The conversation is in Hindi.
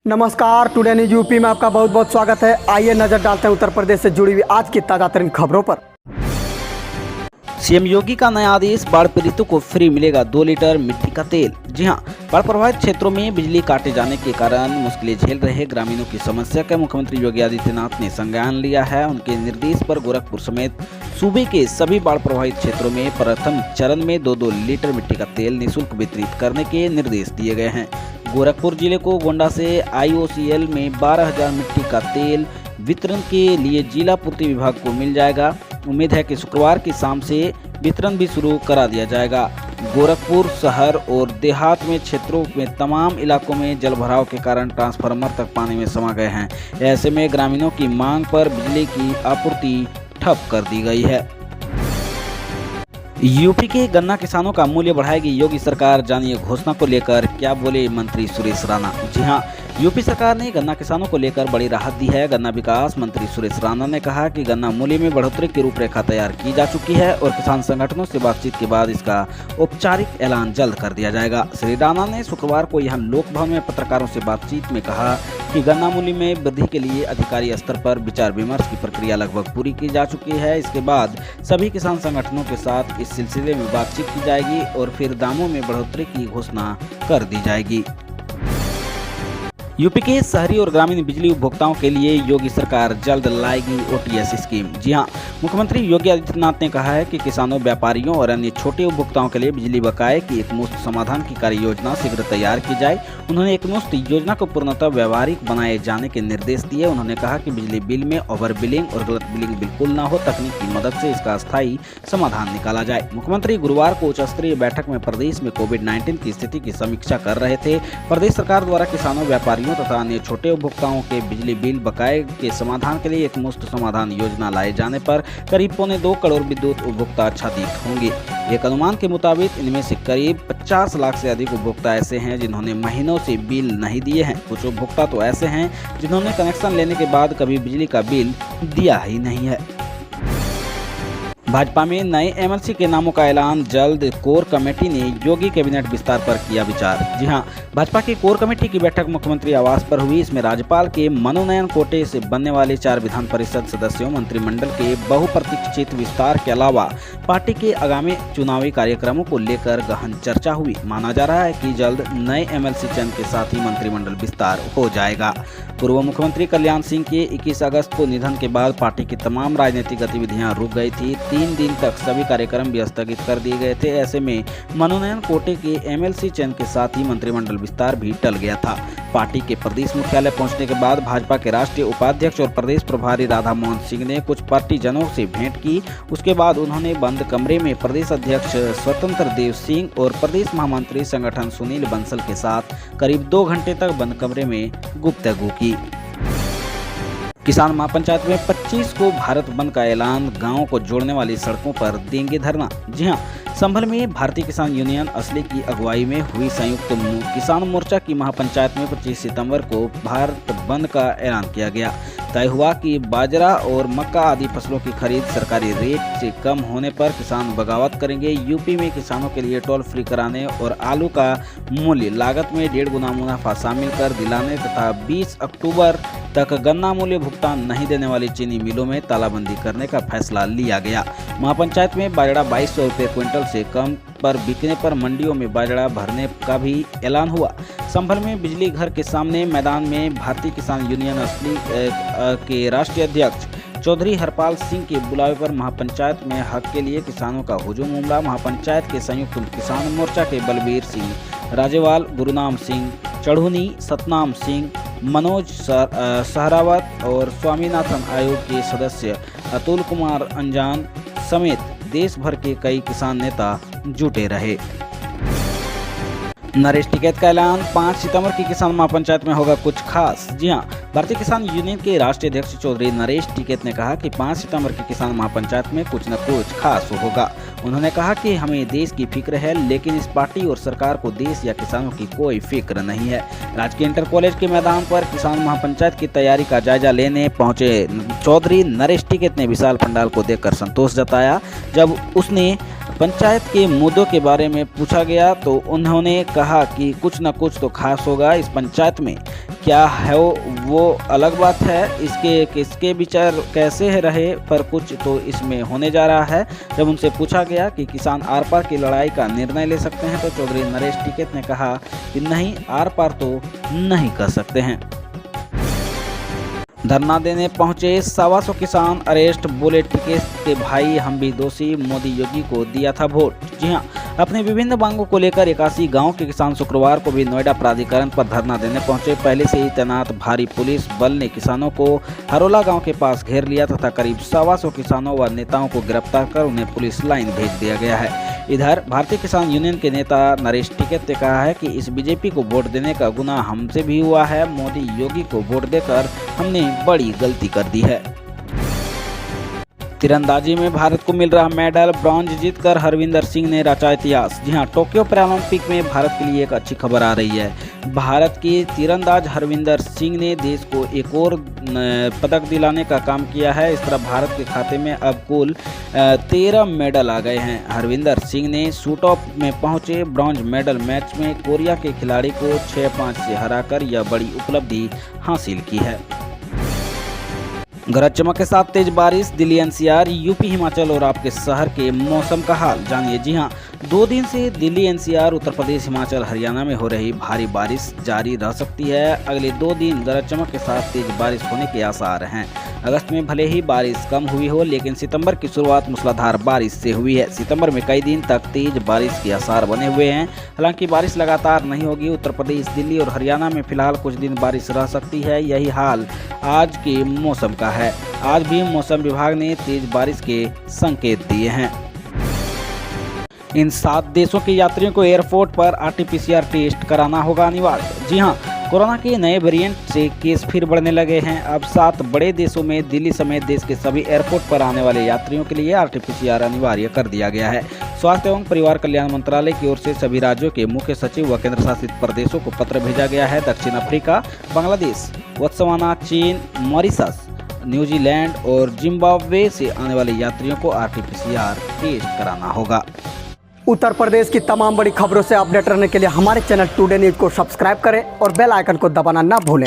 नमस्कार, टुडे न्यूज यूपी में आपका बहुत बहुत स्वागत है। आइए नजर डालते हैं उत्तर प्रदेश से जुड़ी हुई आज की ताजा तरीन खबरों पर। सीएम योगी का नया आदेश, बाढ़ पीड़ितों को फ्री मिलेगा 2 लीटर मिट्टी का तेल। जी हां, बाढ़ प्रभावित क्षेत्रों में बिजली काटे जाने के कारण मुश्किलें झेल रहे ग्रामीणों की समस्या का मुख्यमंत्री योगी आदित्यनाथ ने संज्ञान लिया है। उनके निर्देश पर गोरखपुर समेत सूबे के सभी बाढ़ प्रभावित क्षेत्रों में प्रथम चरण में 2-2 लीटर मिट्टी का तेल निःशुल्क वितरित करने के निर्देश दिए गए हैं। गोरखपुर जिले को गोंडा से IOCL में 12,000 मिट्टी का तेल वितरण के लिए जिला पूर्ति विभाग को मिल जाएगा। उम्मीद है कि शुक्रवार की शाम से वितरण भी शुरू करा दिया जाएगा। गोरखपुर शहर और देहात में क्षेत्रों में तमाम इलाकों में जलभराव के कारण ट्रांसफार्मर तक पानी में समा गए हैं। ऐसे में ग्रामीणों की मांग पर बिजली की आपूर्ति ठप कर दी गई है। यूपी के गन्ना किसानों का मूल्य बढ़ाएगी योगी सरकार, जानिए घोषणा को लेकर क्या बोले मंत्री सुरेश राणा। जी हां, यूपी सरकार ने गन्ना किसानों को लेकर बड़ी राहत दी है। गन्ना विकास मंत्री सुरेश राणा ने कहा कि गन्ना मूल्य में बढ़ोतरी की रूपरेखा तैयार की जा चुकी है और किसान संगठनों से बातचीत के बाद इसका औपचारिक ऐलान जल्द कर दिया जाएगा। श्री राणा ने शुक्रवार को यहां लोक भवन में पत्रकारों से बातचीत में कहा कि गन्ना मूल्य में वृद्धि के लिए अधिकारी स्तर पर विचार विमर्श की प्रक्रिया लगभग पूरी की जा चुकी है। इसके बाद सभी किसान संगठनों के साथ इस सिलसिले में बातचीत की जाएगी और फिर दामों में बढ़ोतरी की घोषणा कर दी जाएगी। यूपी के शहरी और ग्रामीण बिजली उपभोक्ताओं के लिए योगी सरकार जल्द लाएगी OTS स्कीम। जी हां, मुख्यमंत्री योगी आदित्यनाथ ने कहा है कि किसानों, व्यापारियों और अन्य छोटे उपभोक्ताओं के लिए बिजली बकाये की एकमुश्त समाधान की कार्य योजना शीघ्र तैयार की जाए। उन्होंने एकमुश्त योजना को पूर्णतः व्यावहारिक बनाए जाने के निर्देश दिए। उन्होंने कहा कि बिजली बिल में ओवर बिलिंग और गलत बिलिंग बिल्कुल न हो, तकनीक की मदद से इसका स्थायी समाधान निकाला जाए। मुख्यमंत्री गुरुवार को उच्च स्तरीय बैठक में प्रदेश में कोविड-19 की स्थिति की समीक्षा कर रहे थे। प्रदेश सरकार द्वारा किसानों, व्यापारियों तथा अन्य छोटे उपभोक्ताओं के बिजली बिल बकाये के समाधान के लिए एक मुश्त समाधान योजना लाए जाने पर करीब 2.25 करोड़ विद्युत उपभोक्ता आच्छादित होंगे। एक अनुमान के मुताबिक इनमें से करीब 50 लाख से अधिक उपभोक्ता ऐसे हैं जिन्होंने महीनों से बिल नहीं दिए हैं। कुछ उपभोक्ता तो ऐसे हैं जिन्होंने कनेक्शन लेने के बाद कभी बिजली का बिल दिया ही नहीं है। भाजपा में नए MLC के नामों का ऐलान जल्द, कोर कमेटी ने योगी कैबिनेट विस्तार पर किया विचार। जी हां, भाजपा की कोर कमेटी की बैठक मुख्यमंत्री आवास पर हुई। इसमें राज्यपाल के मनोनयन कोटे से बनने वाले 4 विधान परिषद सदस्यों, मंत्रिमंडल के बहुप्रतीक्षित विस्तार के अलावा पार्टी के आगामी चुनावी कार्यक्रमों को लेकर गहन चर्चा हुई। माना जा रहा है कि जल्द नए MLC चयन के साथ ही मंत्रिमंडल विस्तार हो जाएगा। पूर्व मुख्यमंत्री कल्याण सिंह के 21 अगस्त को निधन के बाद पार्टी की तमाम राजनीतिक गतिविधियां रुक गई थी। 3 दिन तक सभी कार्यक्रम भी स्थगित कर दिए गए थे। ऐसे में मनोनयन कोटे के MLC चयन के साथ ही मंत्रिमंडल विस्तार भी टल गया था। पार्टी के प्रदेश मुख्यालय पहुंचने के बाद भाजपा के राष्ट्रीय उपाध्यक्ष और प्रदेश प्रभारी राधा मोहन सिंह ने कुछ पार्टीजनों से भेंट की। उसके बाद उन्होंने बंद कमरे में प्रदेश अध्यक्ष स्वतंत्र देव सिंह और प्रदेश महामंत्री संगठन सुनील बंसल के साथ करीब 2 घंटे तक बंद कमरे में गुफ्तगू की। किसान महापंचायत में 25 को भारत बंद का ऐलान, गांवों को जोड़ने वाली सड़कों पर देंगे धरना। जी हां, संभल में भारतीय किसान यूनियन असली की अगुवाई में हुई संयुक्त किसान मोर्चा की महापंचायत में 25 सितंबर को भारत बंद का ऐलान किया गया। तय हुआ कि बाजरा और मक्का आदि फसलों की खरीद सरकारी रेट से कम होने पर किसान बगावत करेंगे। यूपी में किसानों के लिए टोल फ्री कराने और आलू का मूल्य लागत में 1.5 गुना मुनाफा शामिल कर दिलाने तथा 20 अक्टूबर तक गन्ना मूल्य भुगतान नहीं देने वाली चीनी मिलों में तालाबंदी करने का फैसला लिया गया। महापंचायत में बाजरा 2200 रुपये क्विंटल से कम पर बिकने पर मंडियों में बाजरा भरने का भी ऐलान हुआ। संभल में बिजली घर के सामने मैदान में भारतीय किसान यूनियन असली के राष्ट्रीय अध्यक्ष चौधरी हरपाल सिंह के बुलावे पर महापंचायत में हक के लिए किसानों का हुजूम उमड़ा। महापंचायत के संयुक्त किसान मोर्चा के बलबीर सिंह राजेवाल, गुरुनाम सिंह चढ़ूनी, सतनाम सिंह, मनोज सहरावत और स्वामीनाथन आयोग के सदस्य अतुल कुमार अंजान समेत देश भर के कई किसान नेता जुटे रहे। नरेश टिकैत का ऐलान, 5 सितंबर की किसान महापंचायत में होगा कुछ खास। जी हां, भारतीय किसान यूनियन के राष्ट्रीय अध्यक्ष चौधरी नरेश टिकैत ने कहा कि 5 सितंबर की किसान महापंचायत में कुछ न कुछ खास होगा। उन्होंने कहा कि हमें देश की फिक्र है, लेकिन इस पार्टी और सरकार को देश या किसानों की कोई फिक्र नहीं है। राजकीय इंटर कॉलेज के मैदान पर किसान महापंचायत की तैयारी का जायजा लेने पहुंचे चौधरी नरेश टिकैत ने विशाल पंडाल को देखकर संतोष जताया। जब उसने पंचायत के मुद्दों के बारे में पूछा गया तो उन्होंने कहा कि कुछ न कुछ तो खास होगा इस पंचायत में, क्या है वो अलग बात है, इसके किसके विचार कैसे रहे पर कुछ तो इसमें होने जा रहा है। जब उनसे पूछा गया कि किसान आर पार की लड़ाई का निर्णय ले सकते हैं तो चौधरी नरेश टिकैत ने कहा कि नहीं, आर पार तो नहीं कर सकते हैं। धरना देने पहुंचे 125 किसान अरेस्ट, बोले टिकैत के भाई हम भी दोषी, मोदी योगी को दिया था वोट। जी हां, अपने विभिन्न मांगों को लेकर 81 गांव के किसान शुक्रवार को भी नोएडा प्राधिकरण पर धरना देने पहुंचे। पहले से ही तैनात भारी पुलिस बल ने किसानों को हरोला गांव के पास घेर लिया तथा करीब 125 किसानों व नेताओं को गिरफ्तार कर उन्हें पुलिस लाइन भेज दिया गया है। इधर भारतीय किसान यूनियन के नेता नरेश टिकैत ने कहा है कि इस बीजेपी को वोट देने का गुनाह हमसे भी हुआ है। मोदी योगी को वोट देकर हमने बड़ी गलती कर दी है। तीरंदाजी में भारत को मिल रहा मेडल, ब्रॉन्ज जीतकर हरविंदर सिंह ने रचा इतिहास। जी हां, टोक्यो पैरालंपिक में भारत के लिए एक अच्छी खबर आ रही है। भारत के तीरंदाज हरविंदर सिंह ने देश को एक और पदक दिलाने का काम किया है। इस तरह भारत के खाते में अब कुल 13 मेडल आ गए हैं। हरविंदर सिंह ने शूट ऑफ में पहुंचे ब्रॉन्ज मेडल मैच में कोरिया के खिलाड़ी को 6-5 से हराकर यह बड़ी उपलब्धि हासिल की है। गरज चमक के साथ तेज बारिश, दिल्ली एनसीआर, यूपी, हिमाचल और आपके शहर के मौसम का हाल जानिए। जी हां, 2 दिन से दिल्ली एनसीआर, उत्तर प्रदेश, हिमाचल, हरियाणा में हो रही भारी बारिश जारी रह सकती है। अगले 2 दिन गरज चमक के साथ तेज बारिश होने के आसार हैं। अगस्त में भले ही बारिश कम हुई हो, लेकिन सितंबर की शुरुआत मूसलाधार बारिश से हुई है। सितंबर में कई दिन तक तेज बारिश के आसार बने हुए हैं। हालांकि बारिश लगातार नहीं होगी। उत्तर प्रदेश, दिल्ली और हरियाणा में फिलहाल कुछ दिन बारिश रह सकती है। यही हाल आज के मौसम का है। आज भी मौसम विभाग ने तेज बारिश के संकेत दिए हैं। इन 7 देशों के यात्रियों को एयरपोर्ट पर आरटीपीसीआर टेस्ट कराना होगा अनिवार्य। जी हां, कोरोना के नए वेरिएंट से केस फिर बढ़ने लगे हैं। अब 7 बड़े देशों में दिल्ली समेत देश के सभी एयरपोर्ट पर आने वाले यात्रियों के लिए आरटीपीसीआर अनिवार्य कर दिया गया है। स्वास्थ्य एवं परिवार कल्याण मंत्रालय की ओर से सभी राज्यों के मुख्य सचिव व केंद्र शासित प्रदेशों को पत्र भेजा गया है। दक्षिण अफ्रीका, बांग्लादेश, बोत्सवाना, चीन, मॉरिशस, न्यूजीलैंड और जिम्बाब्वे से आने वाले यात्रियों को आरटीपीसीआर टेस्ट कराना होगा। उत्तर प्रदेश की तमाम बड़ी खबरों से अपडेट रहने के लिए हमारे चैनल टुडे न्यूज को सब्सक्राइब करें और बेल आइकन को दबाना ना भूलें।